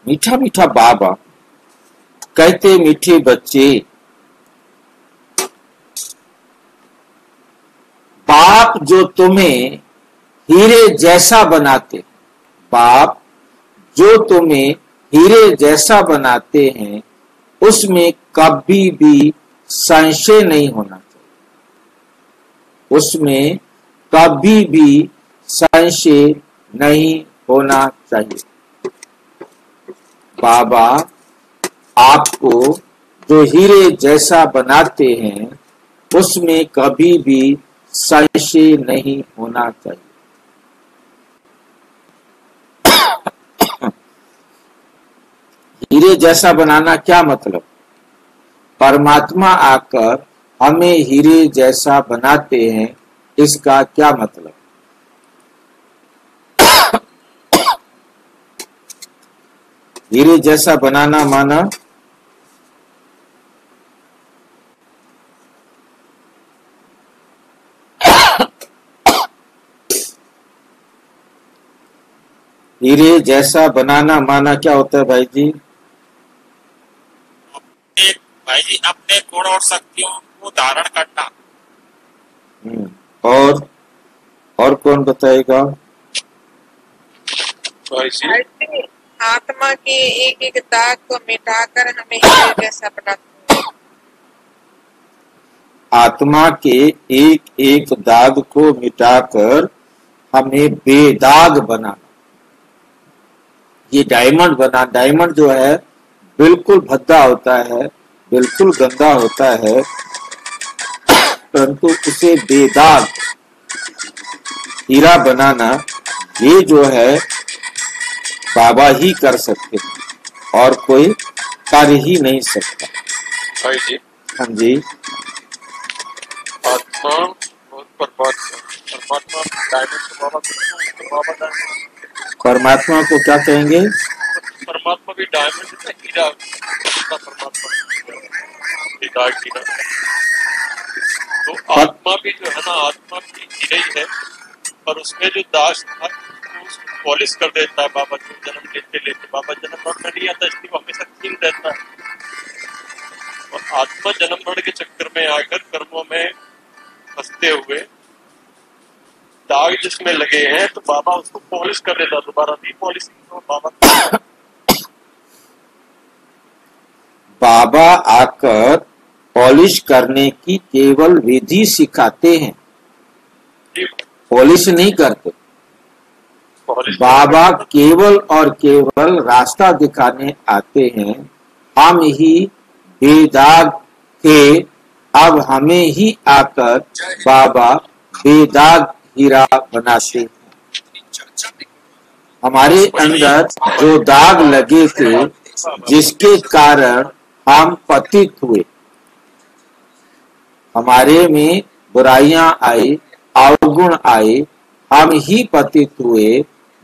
मीठा मीठा बाबा कहते मीठे बच्चे, बाप जो तुम्हें हीरे जैसा बनाते, बाप जो तुम्हें हीरे जैसा बनाते हैं उसमें कभी भी संशय नहीं होना चाहिए, उसमें कभी भी संशय नहीं होना चाहिए। बाबा आपको जो हीरे जैसा बनाते हैं उसमें कभी भी संशय नहीं होना चाहिए। हीरे जैसा बनाना क्या मतलब? परमात्मा आकर हमें हीरे जैसा बनाते हैं, इसका क्या मतलब? हीरे जैसा बनाना माना हीरे जैसा बनाना माना क्या होता है भाई जी? भाई जी अपने गुण और शक्तियों को धारण करना। और कौन बताएगा? भाई जी आत्मा के एक एक दाग को मिटाकर हमें हीरे जैसा बनाते हैं। आत्मा के एक एक दाग को मिटाकर हमें बेदाग बनाना। ये डायमंड बना, डायमंड जो है बिल्कुल भद्दा होता है, बिल्कुल गंदा होता है, परंतु उसे बेदाग हीरा बनाना ये जो है बाबा ही कर सकते हैं और कोई कर ही नहीं सकता। भाई जी हाँ जी, आत्मा और परमात्मा परमात्मा को क्या कहेंगे? परमात्मा भी डायमंड है, हीरा परमात्मा हीरा। तो आत्मा भी जो है ना, आत्मा भी हीरा ही है, पर उसमें जो दाग था उसको पॉलिश कर देता है बाबा। जो जन्म लेते लेते बाबा जन्म मरण में नहीं आता, इसलिए वो हमेशा क्लीन रहता है। और आत्मा जन्म मरण के चक्कर में आकर कर्मों में फंसते हुए दाग जिसमें लगे हैं तो बाबा उसको पॉलिश कर देता, दोबारा भी पॉलिश तो बाबा बाबा आकर पॉलिश करने की केवल विधि सिखाते हैं, पॉलिश नहीं करते। बाबा केवल और केवल रास्ता दिखाने आते हैं। हम ही बेदाग थे, अब हमें ही आकर बाबा बेदाग हीरा बनाते हैं। हमारे अंदर जो दाग लगे थे जिसके कारण हम पतित हुए, हमारे में बुराइयां आई, अवगुण आए, हम ही पतित हुए।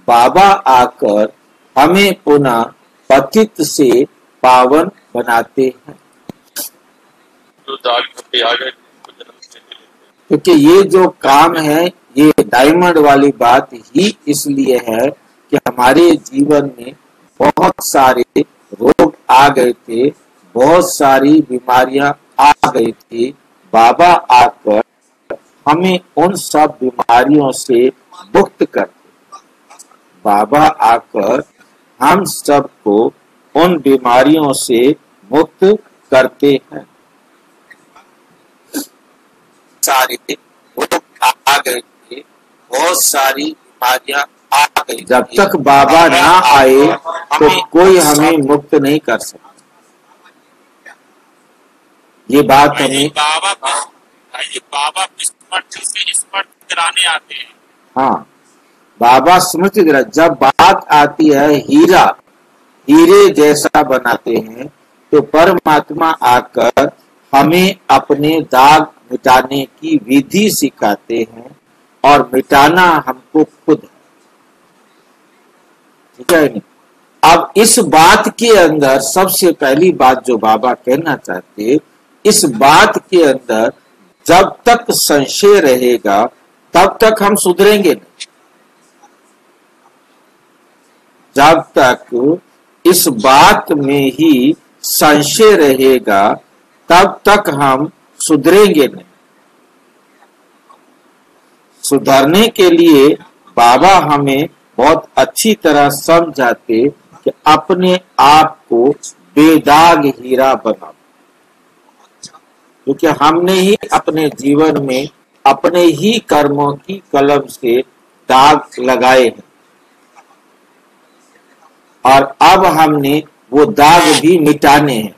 बाबा आकर हमें पुनः पतित से पावन बनाते हैं। क्योंकि ये जो काम है ये डायमंड वाली बात ही इसलिए है कि हमारे जीवन में बहुत सारे रोग आ गए थे, बहुत सारी बीमारियां आ गई थी। बाबा आकर हमें उन सब बीमारियों से मुक्त करते, बाबा आकर हम सबको उन बीमारियों से मुक्त करते हैं। सारे रोग आ गए थे, बहुत सारी बीमारियां आ गई। जब तक बाबा ना आए तो कोई हमें मुक्त नहीं कर सकता। ये बात हमें बाबा स्मृति से स्मृति कराने आते हैं। हाँ, बाबा स्मृति जब बात आती है हीरा हीरे जैसा बनाते हैं तो परमात्मा आकर हमें अपने दाग मिटाने की विधि सिखाते हैं और मिटाना हमको खुद है। ठीक है नहीं? अब इस बात के अंदर सबसे पहली बात जो बाबा कहना चाहते, इस बात के अंदर जब तक संशय रहेगा तब तक हम सुधरेंगे नहीं। जब तक इस बात में ही संशय रहेगा, तब तक हम सुधरेंगे नहीं। सुधरने के लिए बाबा हमें बहुत अच्छी तरह समझाते कि अपने आप को बेदाग हीरा बनाओ, क्योंकि हमने ही अपने जीवन में अपने ही कर्मों की कलम से दाग लगाए हैं, और अब हमने वो दाग भी मिटाने हैं,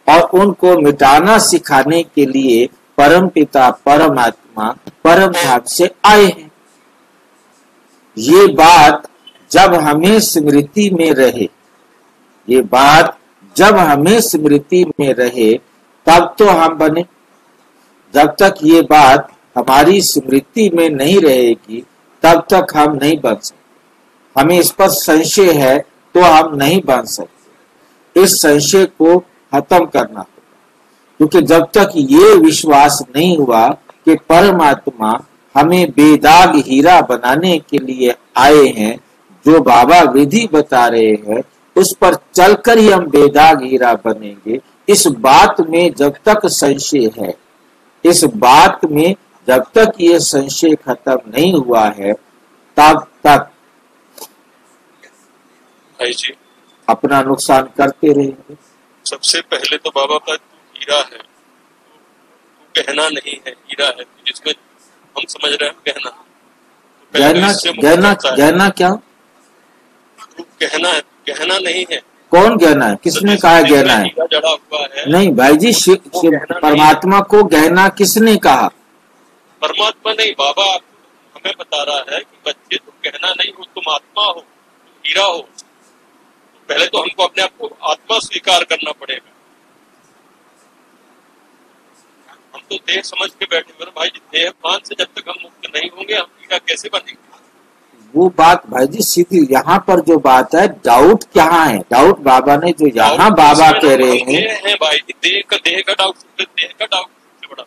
और उनको मिटाना सिखाने के लिए परमपिता परमात्मा परम धाम से आए हैं। ये बात जब हमें स्मृति में रहे, ये बात जब हमें स्मृति में रहे, तब तो हम बने। जब तक ये बात हमारी स्मृति में नहीं रहेगी, तब तक हम नहीं बन सकते। हमें इस पर संशय है तो हम नहीं बन सकते। इस संशय को खत्म करना होगा, क्योंकि जब तक ये विश्वास नहीं हुआ कि परमात्मा हमें बेदाग हीरा बनाने के लिए आए हैं, जो बाबा विधि बता रहे हैं उस पर चलकर ही हम बेदाग हीरा बनेंगे। इस बात में जब तक संशय है, इस बात में जब तक ये संशय खत्म नहीं हुआ है, तब तक भाई जी अपना नुकसान करते रहेंगे। सबसे पहले तो बाबा का हीरा है, तो कहना नहीं है, हीरा है, जिसमें हम समझ रहे हैं कहना। तो गहना क्या? तो कहना नहीं है। कौन गहना है? किसने कहा गहना है? जड़ा हुआ है। नहीं भाई जी, परमात्मा को गहना किसने कहा? परमात्मा नहीं, बाबा हमें बता रहा है कि बच्चे तुम गहना नहीं हो, तुम आत्मा हो, तुम हीरा हो। पहले तो हमको अपने आप को आत्मा स्वीकार करना पड़ेगा। हम तो देह समझ के बैठे हुए भाई, देहभान से जब तक हम मुक्त नहीं होंगे, हम हीरा कैसे बनेंगे? वो बात भाई जी सीधी, यहाँ पर जो बात है, डाउट कहाँ है? डाउट बाबा ने जो यहाँ बाबा कह रहे हैं भाई, देह का डाउट सबसे बड़ा,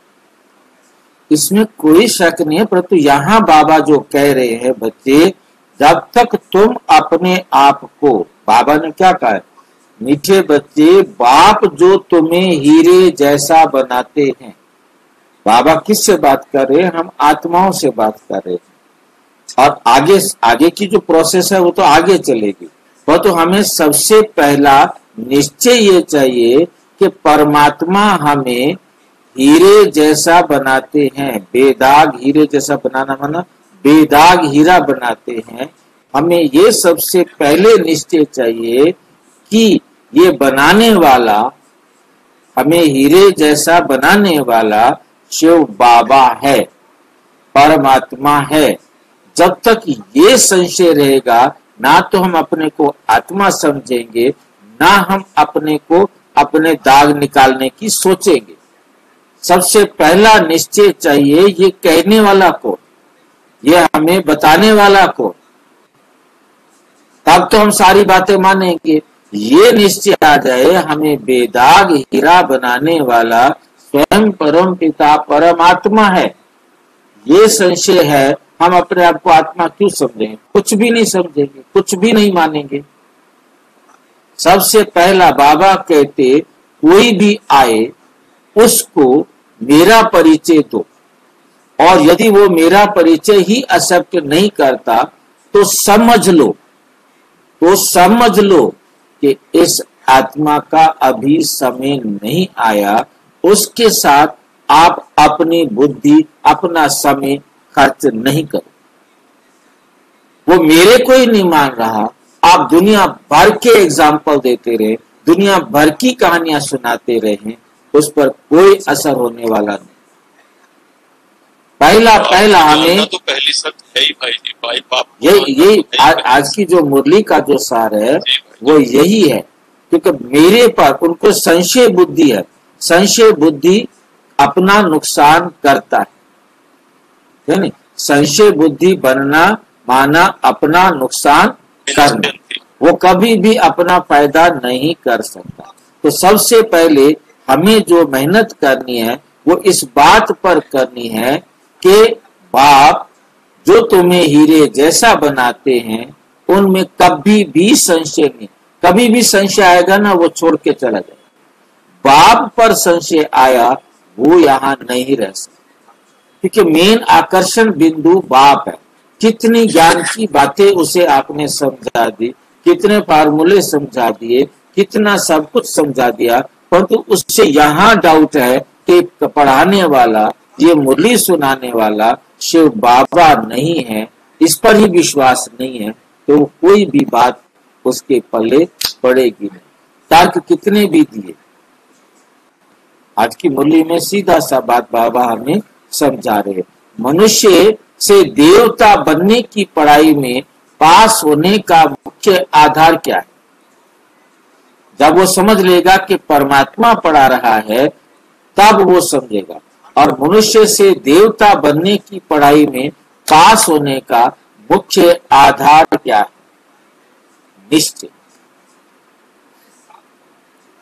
इसमें कोई शक नहीं है। परंतु यहाँ बाबा जो कह रहे हैं, बच्चे जब तक तुम अपने आप को, बाबा ने क्या कहा है? मीठे बच्चे, बाप जो तुम्हें हीरे जैसा बनाते हैं। बाबा किससे बात कर रहे हैं? हम आत्माओं से बात कर रहे हैं। और आगे की जो प्रोसेस है वो तो आगे चलेगी। वो तो हमें सबसे पहला निश्चय ये चाहिए कि परमात्मा हमें हीरे जैसा बनाते हैं। बेदाग हीरे जैसा बनाना माना बेदाग हीरा बनाते हैं। हमें ये सबसे पहले निश्चय चाहिए कि ये बनाने वाला, हमें हीरे जैसा बनाने वाला शिव बाबा है, परमात्मा है। जब तक ये संशय रहेगा, ना तो हम अपने को आत्मा समझेंगे, ना हम अपने को अपने दाग निकालने की सोचेंगे। सबसे पहला निश्चय चाहिए ये कहने वाला को, ये हमें बताने वाला को, तब तो हम सारी बातें मानेंगे। ये निश्चय आ जाए हमें बेदाग हीरा बनाने वाला स्वयं परम पिता परमात्मा है, ये संशय है, हम अपने आप को आत्मा क्यों समझेंगे? कुछ भी नहीं समझेंगे, कुछ भी नहीं मानेंगे। सबसे पहला बाबा कहते, कोई भी आए उसको मेरा परिचय दो, और यदि वो मेरा परिचय ही एक्सेप्ट नहीं करता तो समझ लो कि इस आत्मा का अभी समय नहीं आया। उसके साथ आप अपनी बुद्धि, अपना समय खर्च नहीं करो। वो मेरे को ही नहीं मान रहा, आप दुनिया भर के एग्जाम्पल देते रहे, दुनिया भर की कहानियां सुनाते रहे, उस पर कोई असर होने वाला नहीं। पहला हमें तो पहली सत्य है ही भाई जी, भाई बाप यही आज की जो मुरली का जो सार है वो यही है, क्योंकि मेरे पर उनको संशय बुद्धि है। संशय बुद्धि अपना नुकसान करता है नहीं? संशय बुद्धि बनना माना अपना नुकसान करना, वो कभी भी अपना फायदा नहीं कर सकता। तो सबसे पहले हमें जो मेहनत करनी है वो इस बात पर करनी है कि बाप जो तुम्हें हीरे जैसा बनाते हैं उनमें कभी भी संशय नहीं, कभी भी संशय आएगा ना, वो छोड़ के चला जाएगा। बाप पर संशय आया, वो यहाँ नहीं रह सकता, क्योंकि मेन आकर्षण बिंदु बाप है। कितनी ज्ञान की बातें उसे आपने समझा दी, कितने फार्मूले समझा दिए, कितना सब कुछ समझा दिया, परंतु उससे यहाँ डाउट है कि पढ़ाने वाला, ये मुरली सुनाने वाला शिव बाबा नहीं है, इस पर ही विश्वास नहीं है, तो कोई भी बात उसके पल्ले पड़ेगी नहीं। तर्क कितने भी दिए, आज की मुरली में सीधा सा बात बाबा हमें समझा रहे। मनुष्य से देवता बनने की पढ़ाई में पास होने का मुख्य आधार क्या है? जब वो समझ लेगा कि परमात्मा पढ़ा रहा है, तब वो समझेगा। और मनुष्य से देवता बनने की पढ़ाई में पास होने का मुख्य आधार क्या है? निश्चय।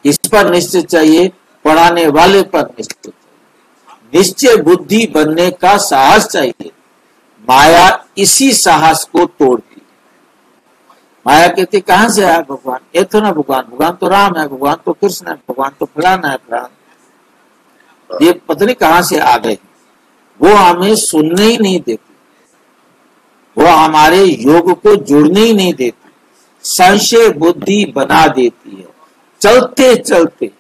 इस पर निश्चय चाहिए, पढ़ाने वाले पर निश्चय चाहिए, निश्चय बुद्धि बनने का साहस चाहिए। माया इसी साहस को तोड़ती है। माया कहती कहां से आया भगवान? ये तो ना भगवान, भगवान तो राम है, भगवान तो कृष्ण है, भगवान तो फलाना है फलाना, ये पता नहीं कहां से आ गए। वो हमें सुनने ही नहीं देती, वो हमारे योग को जुड़ने ही नहीं देती, संशय बुद्धि बना देती है। चलते चलते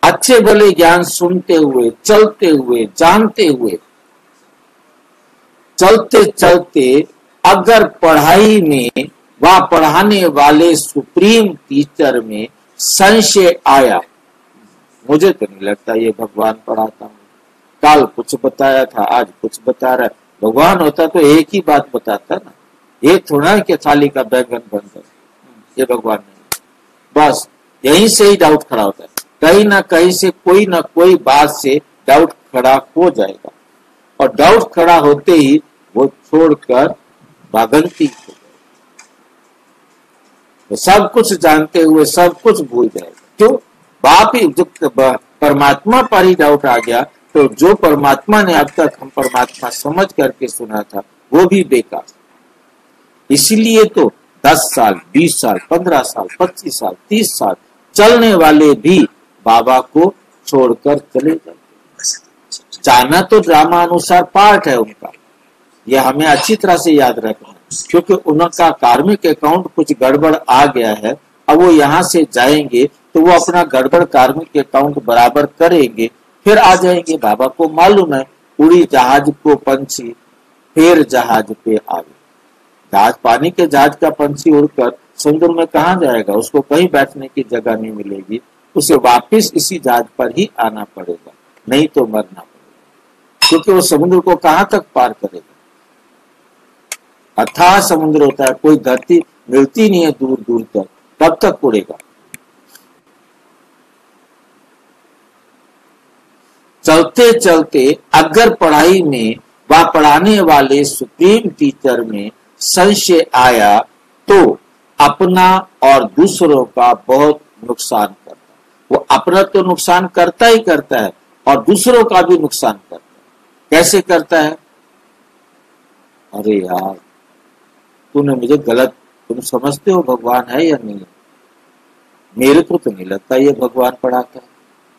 अच्छे भले ज्ञान सुनते हुए, चलते हुए, जानते हुए, चलते चलते अगर पढ़ाई में व पढ़ाने वाले सुप्रीम टीचर में संशय आया, मुझे तो नहीं लगता ये भगवान पढ़ाता हूँ, कल कुछ बताया था, आज कुछ बता रहा है। भगवान होता तो एक ही बात बताता ना, ये थोड़ा कि थाली का बैंगन बनता, ये भगवान नहीं। बस यहीं से ही डाउट खड़ा होता है, कहीं ना कहीं से कोई ना कोई बात से डाउट खड़ा हो जाएगा, और डाउट खड़ा होते ही वो छोड़कर भागंती हो जाएगा, तो सब कुछ जानते हुए सब कुछ भूल जाएगा। क्यों? बाप ही, जो परमात्मा पर ही डाउट आ गया, तो जो परमात्मा ने अब तक हम परमात्मा समझ करके सुना था वो भी बेकार। इसलिए तो 10 साल, 20 साल, 15 साल, 25 साल, 30 साल चलने वाले भी बाबा को छोड़कर चले जाते। जाना तो ड्रामा अनुसार पार्ट है उनका, यह हमें अच्छी तरह से याद रखना, क्योंकि उनका कार्मिक अकाउंट कुछ गड़बड़ आ गया है। अब वो यहाँ से जाएंगे तो वो अपना गड़बड़ कार्मिक अकाउंट बराबर करेंगे, फिर आ जाएंगे। बाबा को मालूम है, उड़ी जहाज को पंछी फिर जहाज पे आवे। जहाज, पानी के जहाज का पंछी उड़कर समुद्र में कहाँ जाएगा? उसको कहीं बैठने की जगह नहीं मिलेगी, उसे वापस इसी जहाज पर ही आना पड़ेगा, नहीं तो मरना पड़ेगा, क्योंकि वो समुद्र को कहाँ तक पार करेगा? अथाह समुद्र होता है, कोई धरती मिलती नहीं है दूर दूर तक, कब तक उड़ेगा? चलते चलते अगर पढ़ाई में व पढ़ाने वाले सुप्रीम टीचर में संशय आया, तो अपना और दूसरों का बहुत नुकसान करता है। वो अपना तो नुकसान करता ही करता है, और दूसरों का भी नुकसान करता है। कैसे करता है? अरे यार, तूने मुझे गलत, तुम समझते हो भगवान है या नहीं? मेरे को तो नहीं लगता ये भगवान पढ़ाता है,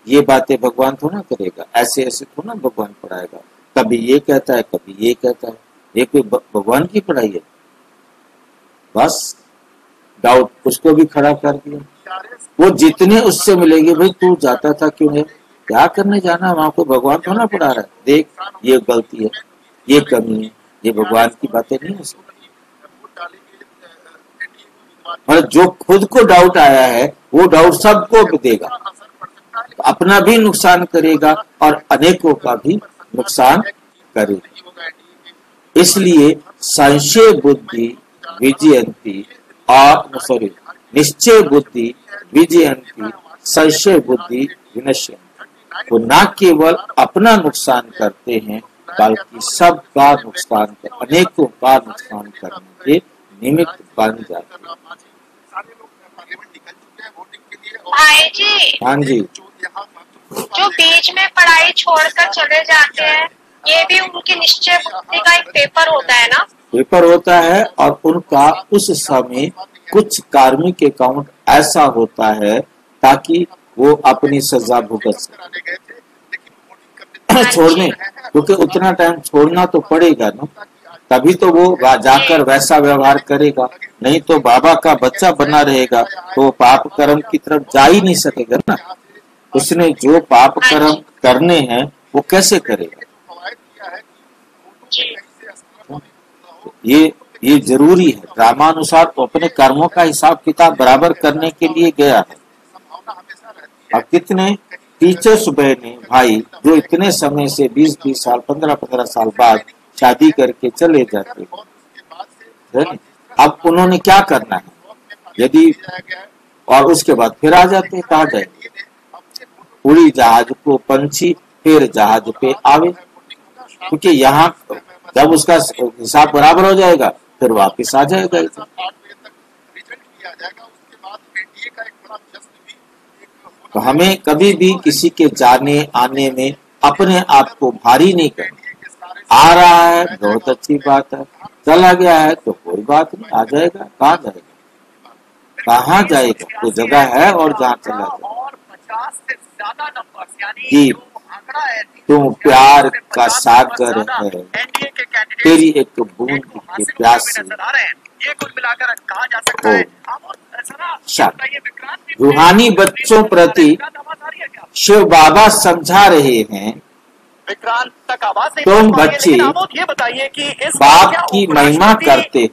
ये बातें भगवान थोड़ा करेगा, ऐसे ऐसे थोड़ा भगवान पढ़ाएगा। कभी ये कहता है, कभी ये कहता है, ये कोई भगवान की पढ़ाई है? बस डाउट उसको भी खड़ा कर दिया। वो जितने उससे मिलेंगे, भाई तू जाता था क्यों नहीं, क्या करने जाना, वहां को भगवान थोड़ा पढ़ा रहा है, देख ये गलती है, ये कमी है, ये भगवान की बातें नहीं है। मतलब जो खुद को डाउट आया है वो डाउट सबको देगा, अपना भी नुकसान करेगा और अनेकों का भी नुकसान करेगा। इसलिए संशय बुद्धि विजयंती और निश्चय बुद्धि विजयंती, संशय बुद्धि विनश्यंती। वो न केवल अपना नुकसान करते हैं, बल्कि सबका नुकसान, अनेकों का नुकसान करने के निमित्त बन जाते हैं। भाई जी, हाँ जी, जो बीच में पढ़ाई छोड़कर चले जाते हैं, ये भी उनकी निश्चय बुद्धि का एक पेपर होता है ना? पेपर होता है, और उनका उस समय कुछ कार्मिक अकाउंट ऐसा होता है ताकि वो अपनी सजा भुगत सके। छोड़ने, क्योंकि उतना टाइम छोड़ना तो पड़ेगा ना, तभी तो वो जाकर वैसा व्यवहार करेगा, नहीं तो बाबा का बच्चा बना रहेगा तो पाप कर्म की तरफ जा ही नहीं सकेगा ना। उसने जो पाप कर्म करने हैं वो कैसे करेगा? ये जरूरी है। ड्रामानुसार तो अपने कर्मों का हिसाब किताब बराबर करने के लिए गया है। अब कितने टीचर्स बहने भाई जो इतने समय से 20-20 साल 15-15 साल बाद शादी करके चले जाते हैं, अब उन्होंने क्या करना है? यदि और उसके बाद फिर आ जाते हैं, कहा जाएंगे उड़ी जहाज को पंछी फिर जहाज पे आवे, क्योंकि यहाँ जब उसका हिसाब बराबर हो जाएगा फिर वापस आ जाएगा। तो हमें कभी भी किसी के जाने आने में अपने आप को भारी नहीं करना। आ रहा है बहुत अच्छी बात है, चला गया है तो कोई बात नहीं, आ जाएगा। कहाँ जाएगा? कहाँ जाएगा? तो जगह है और जहाँ चला जाएगा। जी, तुम प्यार का सागर है, तेरी एक बूंद की प्यास से रूहानी बच्चों प्रति शिव बाबा समझा रहे हैं, तुम बच्चे बाप की महिमा करते,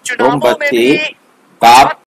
तुम बच्चे बाप